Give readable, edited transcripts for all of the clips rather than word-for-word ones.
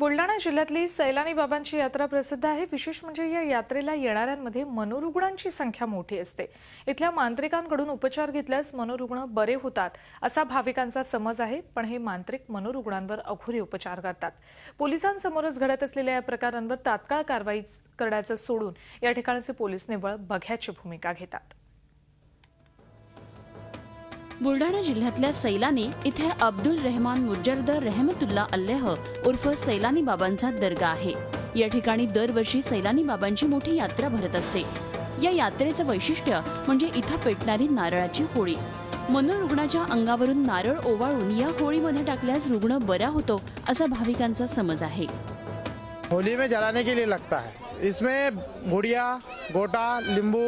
बुलढाणा जिल्ह्यातली सैलानी बाबांची यात्रा प्रसिद्ध आहे। विशेष म्हणजे या यात्रेला येणाऱ्यांमध्ये मनोरुग्णांची संख्या मोठी असते। इथल्या मांत्रिकांकडून उपचार घेतल्यास मनोरुग्ण बरे होतात असा भाविकांचा समज आहे, पण हे मांत्रिक मनोरुग्णांवर अघोरी उपचार करतात। पोलिसांसमोरच घडत असलेल्या या प्रकारांवर तात्काळ कारवाई करण्याचं सोडून या ठिकाणचे पोलीस निव्वळ बघ्याची भूमिका घेतात। बुलढाणा जिल्ह्यातल्या सैलानी इथे अब्दुल रहमान मुजर्रद रहमतुल्ला अल्लेह उर्फ सैलानी बाबांचा दर्गा आहे। या ठिकाणी दरवर्षी सैलानी बाबांची मोठी यात्रा भरत असते। या यात्रेचं वैशिष्ट्य म्हणजे इथं पेटणारी नारळाची होळी। मनोरुग्णाच्या अंगावरून नारळ ओवाळून या होळीमध्ये टाकल्यास रुग्ण बरा होतो असा भाविकांचा समज आहे। होली में जलाने के लिए लगता है। इसमें गुड़िया, गोटा, नींबू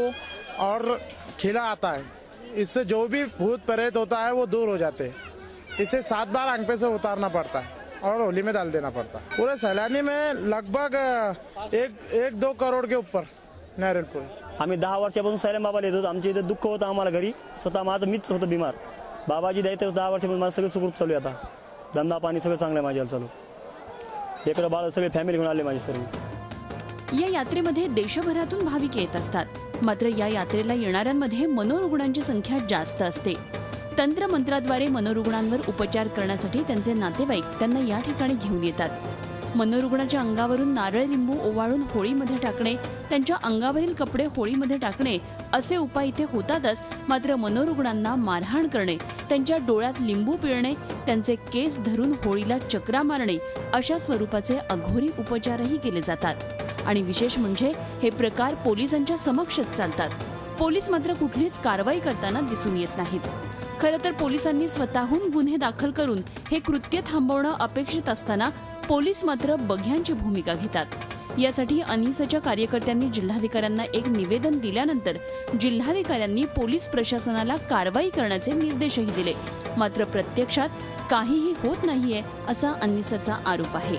और खिला आता है। इससे जो भी भूत प्रेत होता है वो दूर हो जाते हैं। इसे 7 बार आंख पे से उतारना पड़ता है और होली में डाल देना पड़ता है। पूरे सैलानी में लगभग 1-2 करोड़ के ऊपर नारियल पूरे। आम्ही 10 वर्षापासून सैलानी बाबाला येतो। आमच्या इथे दुःख होतं आम्हाला घरी। स्वतः माझं मीच होतो बिमार। बाबाजी द्यायचे 10 वर्षापासून माझं सगळं सुखरूप चालू आहे। आता धंदा पाणी सगळं चांगलं आहे माझ्या चालू। लेकरं बाळ सगळे फॅमिली घेऊन आले माझे सर्व। या यात्रेमध्ये देशभरातून भाविक येत असतात। मात्र या यात्रेला येणाऱ्यांमध्ये मनोरुग्णांची संख्या जास्त असते। तंत्रमंत्राद्वारे मनोरुग्णांवर उपचार करण्यासाठी त्यांचे नातेवाईक त्यांना या ठिकाणी घेऊन येतात। मनोरुग्णाच्या अंगावरून नारळ लिंबू ओवाळून होळीमध्ये टाकणे, त्यांच्या अंगावरील कपडे होळीमध्ये टाकणे असे उपाय इथे होतातच। मात्र मनोरुग्णांना मारहाण करणे, त्यांच्या डोळ्यात लिंबू पिळणे, त्यांचे केस धरून होळीला चक्रा मारणे अशा स्वरूपाचे अघोरी उपचारही केले जातात। आणि विशेष म्हणजे हे प्रकार पोलिसांच्या समक्षच चालतात। पोलीस मात्र कुठलीच कारवाई करताना दिसून येत नाहीत। खरं तर पोलिसांनी स्वतःहून गुन्हे दाखल करून हे कृत्य थांबवणं अपेक्षित असताना पोलीस मात्र बघ्यांची भूमिका घेतात। यासाठी अनिसच्या कार्यकर्त्यांनी जिल्हाधिकाऱ्यांना एक निवेदन दिल्यानंतर जिल्हाधिकाऱ्यांनी पोलीस प्रशासनाला कारवाई करण्याचे निर्देशही दिले। मात्र प्रत्यक्षात काहीही होत नाहीये असा अनिसचा आरोप आहे।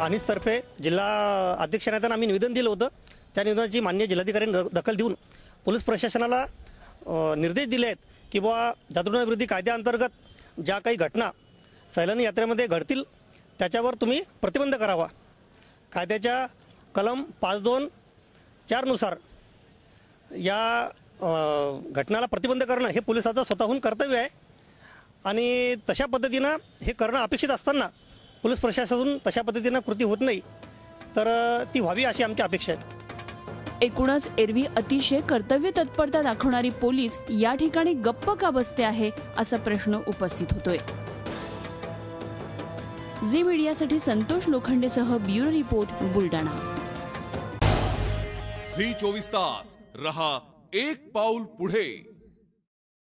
अनिसतर्फे जिल्हा अध्यक्षांना आम्ही निवेदन दिलं होतं। त्या निवेदनाची मान्य जिल्हाधिकाऱ्यांनी दखल देऊन पोलीस प्रशासनाला निर्देश दिले आहेत की बुवा जातरुणाविरोधी कायद्याअंतर्गत ज्या काही घटना सैलानी यात्रेमध्ये घडतील त्याच्यावर तुम्ही प्रतिबंध करावा। कायद्याच्या कलम 524 नुसार या घटनाला प्रतिबंध करणं हे पोलिसाचं स्वतःहून कर्तव्य आहे आणि तशा पद्धतीनं हे करणं अपेक्षित असताना पोलीस प्रशासनातून तशा पद्धतीनं कृती होत नाही, तर ती व्हावी अशी आमची अपेक्षा आहे। एकूणच एरवी अतिशय कर्तव्य तत्परता दाखवणारी पोलीस या ठिकाणी गप्प का बसते आहे असा प्रश्न उपस्थित होतोय। झी मीडियासाठी संतोष लोखंडेसह ब्युरो रिपोर्ट, बुलढाणा। झी 24 तास रहा एक पाऊल पुढे।